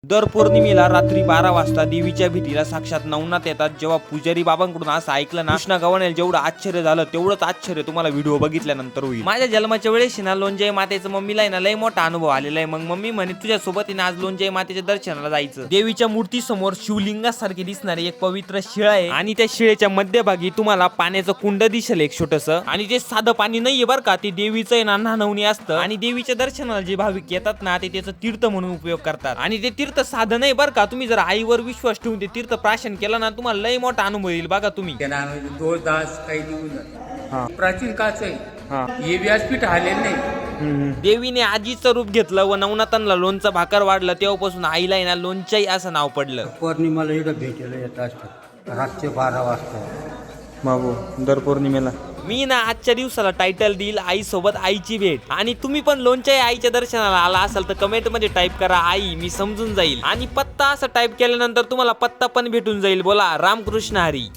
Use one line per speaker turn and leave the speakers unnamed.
दर पौर्णिमेला रात्री 12 वाजता देवीच्या भेटीला साक्षात नवनाथ येतात. जेव्हा पुजारी बाबांकडून असं ऐकलं ना, कृष्णा गव्हाणेला जेवढं आश्चर्य झालं तेवढंच आश्चर्य तुम्हाला व्हिडिओ बघितल्यानंतर होईल. माझ्या जन्माच्या वेळेस ना लोणजय मातेचं मम्मीला आहे ना लय मोठा अनुभव आलेला आहे. मग मम्मी म्हणे तुझ्या सोबत आज लोणजय मातेच्या दर्शनाला जायचं. देवीच्या मूर्ती समोर शिवलिंगासारखे दिसणारे एक पवित्र शिळा आहे आणि त्या शिळेच्या मध्यभागी तुम्हाला पाण्याचं कुंड दिसेल एक छोटस. आणि ते साधं पाणी नाहीये बरं का, ते देवीचं आहे ना न्हाणवणी असतं. आणि देवीच्या दर्शनाला जे भाविक येतात ना ते त्याचं तीर्थ म्हणून उपयोग करतात. आणि ते तीर्थ साधन नाही बरं का, तुम्ही जर आईवर विश्वास ठेवून ते तीर्थ प्राशन केला ना तुम्हाला लय मोठा अनुभव येईल. बघा तुम्ही
दोरदास काही निघून जात. प्राचीन काळच आहे हे व्यासपीठ आलेलं नाही.
देवीने आजीचं रूप घेतलं व नवनाथांना लोणचं भाकर वाढलं. तेव्हापासून आईला आहे ना लोणच्याई असं नाव पडलं.
पौर्णिमेला इथं भेटायला येत असतात रातचे 12 वाजता.
बाबू दर पौर्णिमेला मी ना आजच्या दिवसाला टायटल देईल आई सोबत आईची भेट. आणि तुम्ही पण लोणच्या आईच्या दर्शनाला आला असाल तर कमेंट मध्ये टाईप करा आई, मी समजून जाईल. आणि पत्ता असं टाईप केल्यानंतर तुम्हाला पत्ता पण भेटून जाईल. बोला रामकृष्ण हरी.